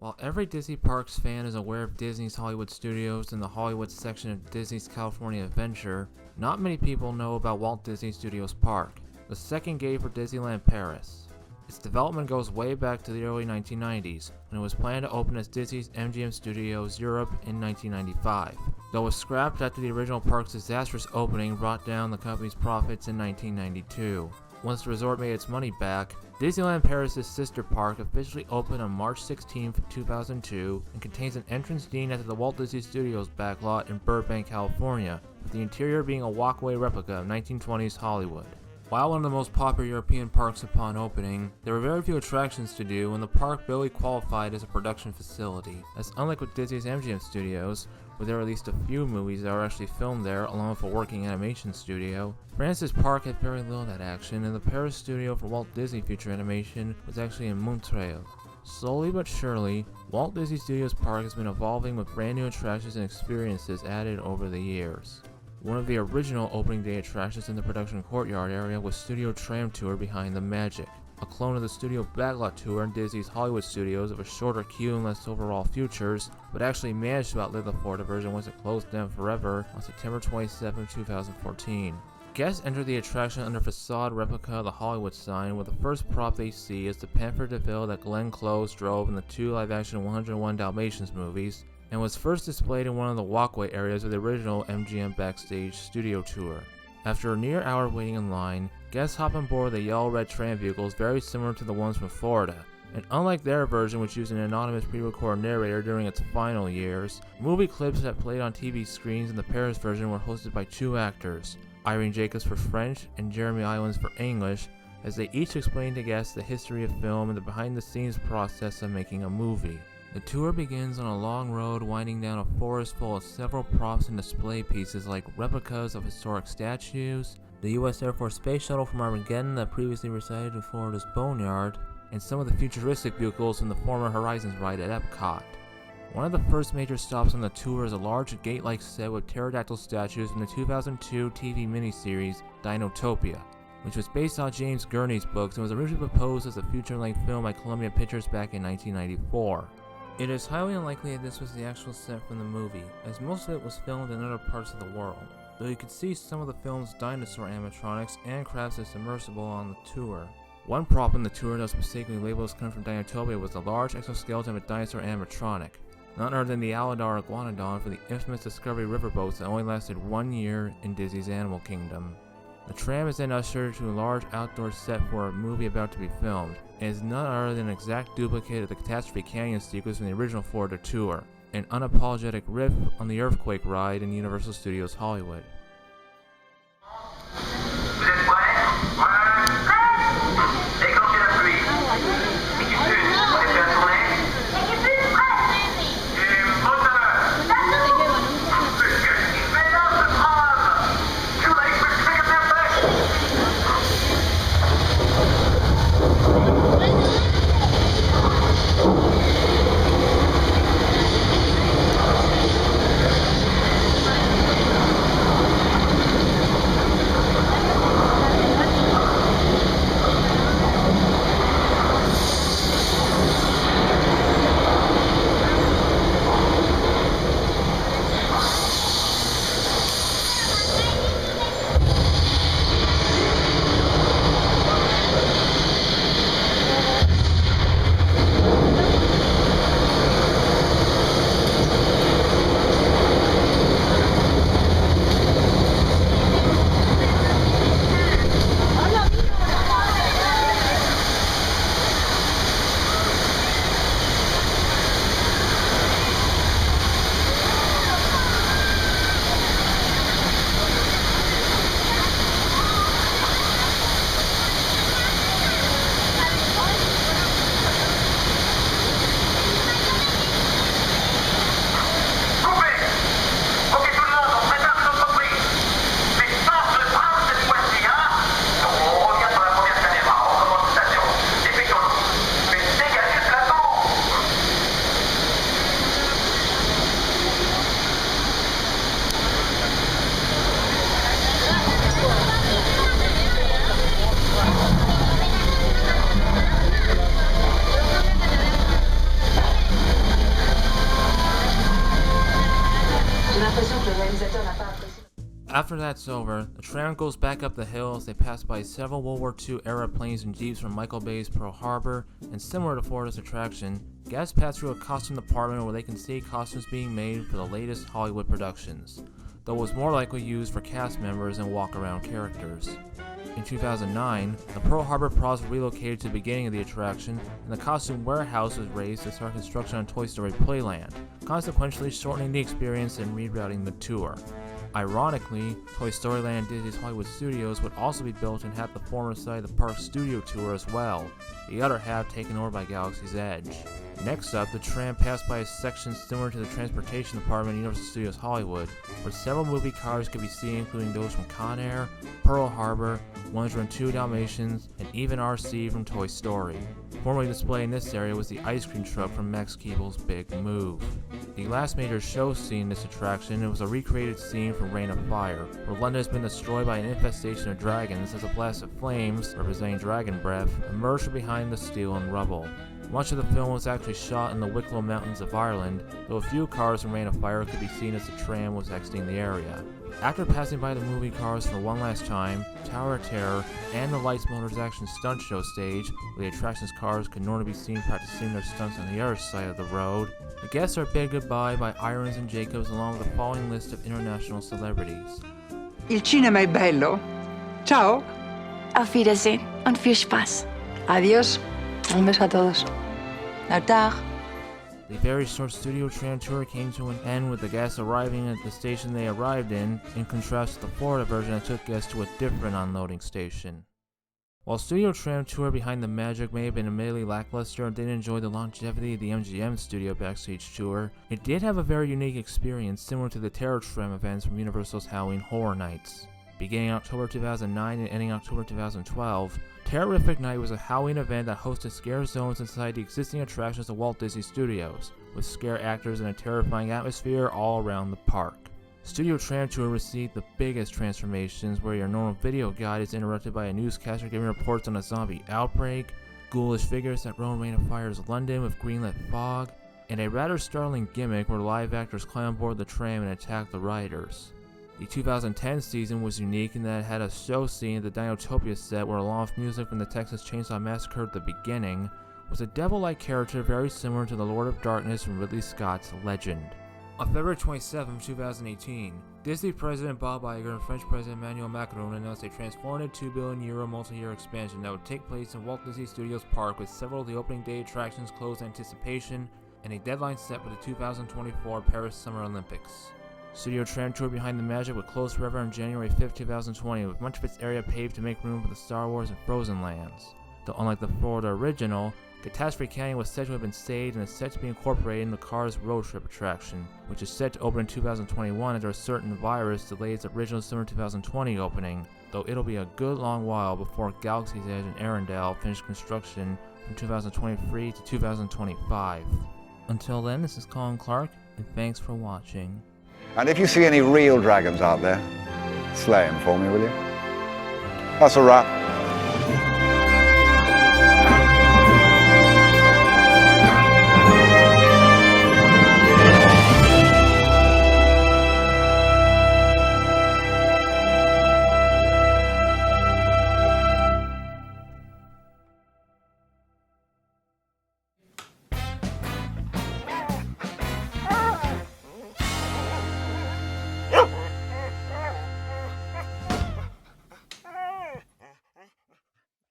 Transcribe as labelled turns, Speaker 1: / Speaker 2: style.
Speaker 1: While every Disney Parks fan is aware of Disney's Hollywood Studios and the Hollywood section of Disney's California Adventure, not many people know about Walt Disney Studios Park, the second gate for Disneyland Paris. Its development goes way back to the early 1990s, when it was planned to open as Disney's MGM Studios Europe in 1995. Though it was scrapped after the original park's disastrous opening brought down the company's profits in 1992. Once the resort made its money back, Disneyland Paris' sister park officially opened on March 16, 2002 and contains an entrance named after the Walt Disney Studios backlot in Burbank, California, with the interior being a walkway replica of 1920s Hollywood. While one of the most popular European parks upon opening, there were very few attractions to do and the park barely qualified as a production facility, as unlike with Disney's MGM Studios, where there are at least a few movies that are actually filmed there along with a working animation studio, France's park had very little of that action, and the Paris studio for Walt Disney Feature Animation was actually in Montreal. Slowly but surely, Walt Disney Studios Park has been evolving with brand new attractions and experiences added over the years. One of the original opening day attractions in the production courtyard area was Studio Tram Tour Behind the Magic, a clone of the Studio Backlot Tour in Disney's Hollywood Studios of a shorter queue and less overall features, but actually managed to outlive the Florida version once it closed down forever on September 27, 2014. Guests enter the attraction under facade replica of the Hollywood sign, where the first prop they see is the Panther DeVille that Glenn Close drove in the two live-action 101 Dalmatians movies, and was first displayed in one of the walkway areas of the original MGM Backstage Studio Tour. After a near hour waiting in line, guests hop on board the yellow-red tram vehicles very similar to the ones from Florida, and unlike their version which used an anonymous pre-recorded narrator during its final years, movie clips that played on TV screens in the Paris version were hosted by two actors, Irene Jacobs for French and Jeremy Irons for English, as they each explained to guests the history of film and the behind-the-scenes process of making a movie. The tour begins on a long road winding down a forest full of several props and display pieces like replicas of historic statues, the US Air Force Space Shuttle from Armageddon that previously resided in Florida's Boneyard, and some of the futuristic vehicles from the former Horizons ride at Epcot. One of the first major stops on the tour is a large gate-like set with pterodactyl statues from the 2002 TV miniseries Dinotopia, which was based on James Gurney's books and was originally proposed as a feature-length film by Columbia Pictures back in 1994. It is highly unlikely that this was the actual set from the movie, as most of it was filmed in other parts of the world, though you could see some of the film's dinosaur animatronics and crafts as submersible on the tour. One prop in the tour that was mistakenly labeled as coming from Dinotopia was a large exoskeleton of a dinosaur animatronic, none other than the Aladar Iguanodon from the infamous Discovery riverboats that only lasted 1 year in Disney's Animal Kingdom. The tram is then ushered to a large outdoor set for a movie about to be filmed, and is none other than an exact duplicate of the Catastrophe Canyon sequence from the original Florida tour, an unapologetic riff on the Earthquake ride in Universal Studios Hollywood. After that's over, the tram goes back up the hill as they pass by several World War II era planes and jeeps from Michael Bay's Pearl Harbor, and similar to Florida's attraction, guests pass through a costume department where they can see costumes being made for the latest Hollywood productions, though it was more likely used for cast members and walk-around characters. In 2009, the Pearl Harbor props were relocated to the beginning of the attraction, and the costume warehouse was raised to start construction on Toy Story Playland, consequentially shortening the experience and rerouting the tour. Ironically, Toy Story Land and Disney's Hollywood Studios would also be built and have the former site of the park's Studio Tour as well, the other half taken over by Galaxy's Edge. Next up, the tram passed by a section similar to the Transportation Department at Universal Studios Hollywood, where several movie cars could be seen, including those from Con Air, Pearl Harbor, 102 Dalmatians, and even RC from Toy Story. Formerly displayed in this area was the ice cream truck from Max Keeble's Big Move. The last major show scene in this attraction was a recreated scene from Reign of Fire, where London has been destroyed by an infestation of dragons as a blast of flames, representing dragon breath, emerged from behind the steel and rubble. Much of the film was actually shot in the Wicklow Mountains of Ireland, though a few cars from Reign of Fire could be seen as the tram was exiting the area. After passing by the movie cars for one last time, Tower of Terror, and the Lights Motors Action Stunt Show stage, where the attraction's cars could normally be seen practicing their stunts on the other side of the road, the guests are bid goodbye by Irons and Jacobs along with the following list of international celebrities.
Speaker 2: Il cinema è bello. Ciao.
Speaker 3: Auf Wiedersehen und viel Spaß.
Speaker 2: Adiós. Un beso a todos. Au revoir.
Speaker 1: The very short Studio Tram Tour came to an end with the guests arriving at the station they arrived in contrast to the Florida version that took guests to a different unloading station. While Studio Tram Tour Behind the Magic may have been admittedly lackluster and didn't enjoy the longevity of the MGM Studio Backstage Tour, it did have a very unique experience similar to the Terror Tram events from Universal's Halloween Horror Nights. Beginning October 2009 and ending October 2012, Terrific Night was a Halloween event that hosted scare zones inside the existing attractions of Walt Disney Studios, with scare actors and a terrifying atmosphere all around the park. Studio Tram Tour received the biggest transformations, where your normal video guide is interrupted by a newscaster giving reports on a zombie outbreak, ghoulish figures that roam Reign of Fire's London with greenlit fog, and a rather startling gimmick where live actors climb aboard the tram and attack the riders. The 2010 season was unique in that it had a show scene at the Dinotopia set where, along with music from the Texas Chainsaw Massacre at the beginning, was a devil-like character very similar to the Lord of Darkness from Ridley Scott's Legend. On February 27, 2018, Disney President Bob Iger and French President Emmanuel Macron announced a transformative €2 billion multi-year expansion that would take place in Walt Disney Studios Park, with several of the opening day attractions closed in anticipation and a deadline set for the 2024 Paris Summer Olympics. Studio Tram Tour Behind the Magic would close forever on January 5, 2020, with much of its area paved to make room for the Star Wars and Frozen lands. Though unlike the Florida original, Catastrophe Canyon was said to have been saved and is set to be incorporated in the Cars Road Trip attraction, which is set to open in 2021 after a certain virus delayed its original summer 2020 opening, though it'll be a good long while before Galaxy's Edge and Arendelle finish construction from 2023 to 2025. Until then, this is Colin Clark, and thanks for watching.
Speaker 4: And if you see any real dragons out there, slay them for me, will you? That's a wrap.